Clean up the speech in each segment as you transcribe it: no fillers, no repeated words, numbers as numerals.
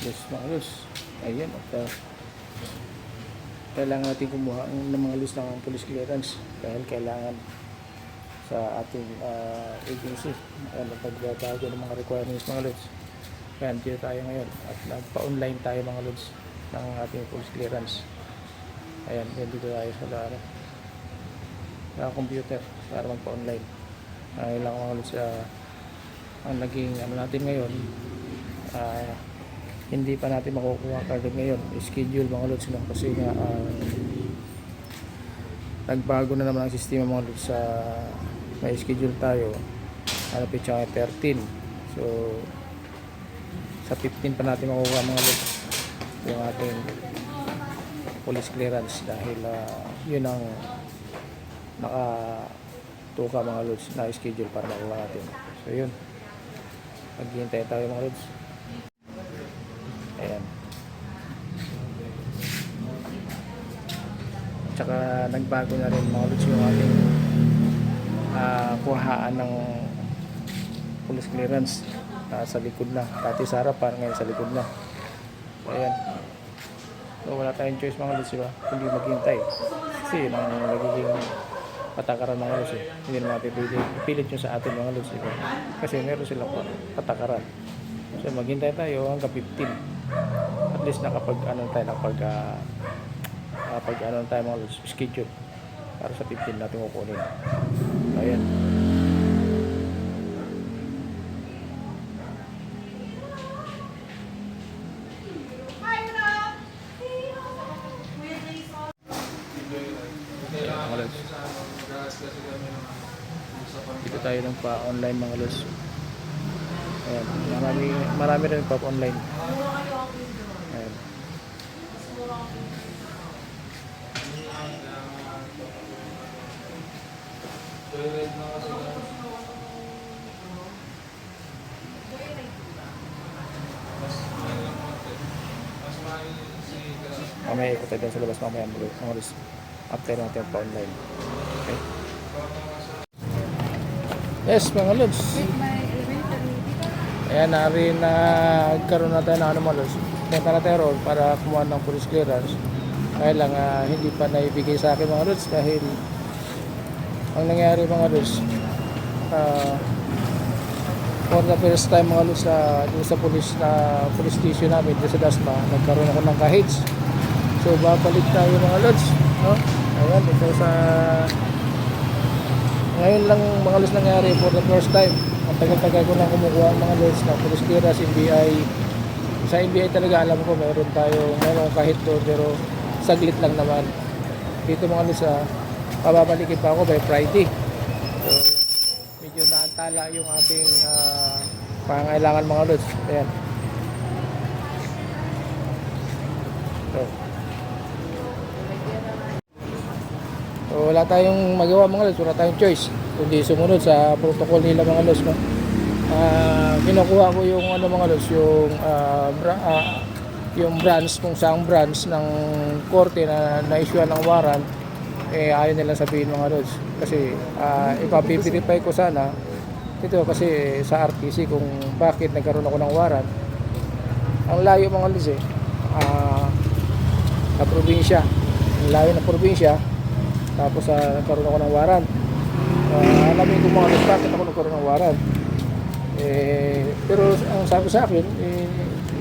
Yes, mga lods. Ayan, at kailangan natin kumuha ng mga lods ng police clearance dahil kailangan sa ating agency. Ayan, pagbabago ng mga requirements mga lods. Kaya dito tayo ngayon at nagpa-online tayo mga lods ng ating police clearance. Ayan, dito tayo sa computer para magpa-online. Kailangan mga lods ang naging natin ngayon, hindi pa natin makukuha agad ngayon schedule mga lods, no? Kasi nga nagbago na naman ang sistema mga lods. May schedule tayo pitsa 13, so sa 15 pa natin makukuha mga lods yung ating police clearance dahil yun ang nakatuka mga lods na schedule para makuha natin. So yun, maghihintay tayo mga lods. Ayan. Tsaka nagbago na rin mga lods yung ating kuhaan ng police clearance sa likod na. Dati sa harapan, ngayon sa likod na. Ayan. So wala tayong choice mga lods, diba? Hindi maghintay. Kasi yun ang nagiging patakaran mga lods. Hindi naman natin ipilit nyo sa atin mga lods, diba? Kasi meron silang patakaran. So maghintay tayo hanggang 15. At least nakapag tayo mga lods, schedule para sa 15 natin kukunin. Ayan. Mga lods, dito tayo ng pa-online mga lods. Ayan. Marami rin pa-online. Ayan. Mamaya ikot tayo sa labas mamaya mga lods after natin pa-online. Okay? Yes mga lods, ayan, nagkaroon na tayo ng mga lods. Punta na tayo roon para kumuha ng police clearance. Kaya lang hindi pa naibigay sa akin mga lods dahil ang nangyari mga lods, for the first time mga lods sa police station namin sa Dasma, nagkaroon ako ng kahits. So babalik tayo mga lods, no? Ayan, ito ngayon lang mga lods nangyari for the first time. Ang tagal-tagal ko nang kumukuha mga lods ng police clearance NBI. Sa NBI talaga alam ko meron kahit doon, pero saglit lang naman. Dito mga lods pababalikin pa ako by Friday. So medyo naantala yung ating pangailangan mga lods. Ayan. So wala tayong magawa mga lods, wala tayong choice kundi sumunod sa protocol nila mga lods, no? Kinukuha ko yung mga lods, yung branch, kung saang branch ng korte na-issue ng warrant, ayaw nila sabihin mga lods. Kasi ipapipirify ko sana ito kasi sa RTC kung bakit nagkaroon ako ng warrant. Ang layo mga lods sa probinsya, ang layo ng probinsya, tapos nagkaroon ako ng warrant. Alamin ko mga lods bakit ako nagkaroon ng warrant. Pero ang sabi sa akin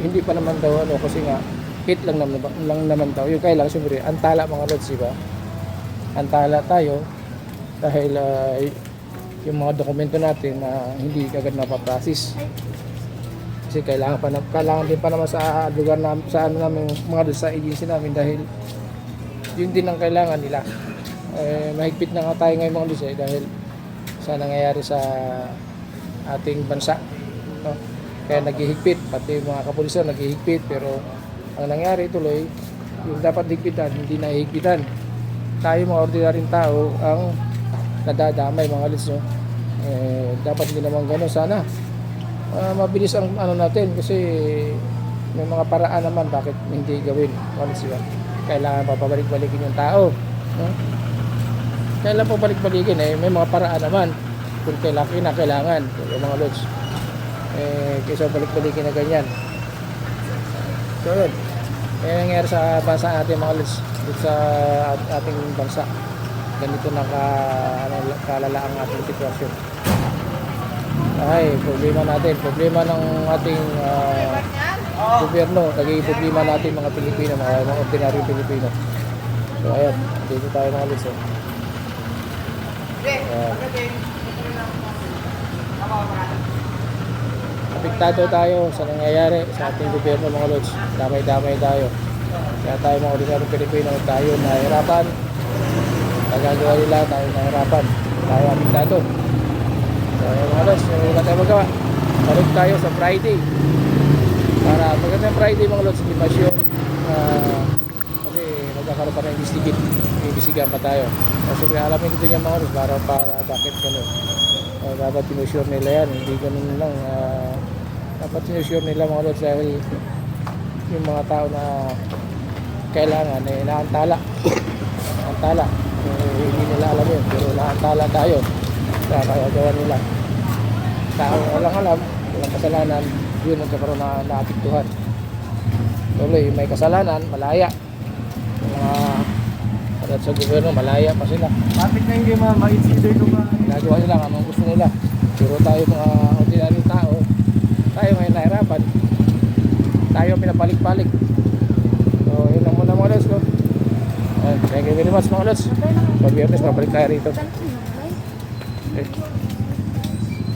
hindi pa naman daw kasi nga hit lang naman daw yung kailangan. Siyempre antala mga lods, diba? Antala tayo dahil yung mga dokumento natin hindi kagad mapaprocess kasi kailangan din pa naman sa lugar sa namin mga lods, sa agency namin, dahil yun din ang kailangan nila. Mahigpit na nga tayo ngayon mga lods dahil sa nangyayari sa ating bansa, no? Kaya naghihigpit, pati mga kapulisan naghihigpit, pero ang nangyari tuloy yung dapat higpitan hindi nahihigpitan. Tayo mga ordinaryong tao ang nadadamay mga lods, no? Dapat hindi naman gano'n. Sana mabilis ang natin kasi may mga paraan naman bakit hindi gawin mga lods, diba? Kailangan pa pabalik-balikin yung tao, no? Kailangan pa balik-balikin may mga paraan naman kung kailangan yung mga lods, kaysa balik-balikin na ganyan. So yun, yan ang nangyari sa bansa natin mga lods, dito sa ating bansa. Ganito na kalala ang ating sitwasyon. Ay, problema natin, problema ng ating gobyerno, naging problema natin mga Pilipino, mga ordinaryong Pilipino. So ayan, dito tayo mga lods. Apektado tayo sa nangyayari sa ating gobyerno mga lods. Damay-damay tayo. Kaya tayo mga ordinaryong Pilipino, tayo nahihirapan. Nagagawa nila, tayo nahihirapan. Tayo apektado. So mga lods, wala tayo magawa. Balik tayo sa Friday. Para magandang Friday mga lods, hindi masyon. Kasi magkakaroon pa ng investigahan pa tayo. Kasi alamin dito yung mga lods para bakit gano'n. Dapat sinusure nila yan, hindi ganun lang. Dapat sinusure nila mga lods dahil yung mga tao na kailangan naantala. Antala. Hindi nila alam yun, pero naantala tayo sa kagagawa nila. Tao walang alam, walang kasalanan, yun ang karoon na naapektuhan. Tuloy, may kasalanan, malaya. Mga karat sa gobyerno, malaya pa sila. Bakit na hindi ma-consider ko ba? Nagawa nila kung anong gusto nila. Pero tayo mga ordinaryong tao, tayo ngayon nahirapan. Tayo pinapalik-palik. So, yun lang muna mga lods. No? Thank you very much mga lods. Pag-Biyernes, mabalik tayo rito. Okay.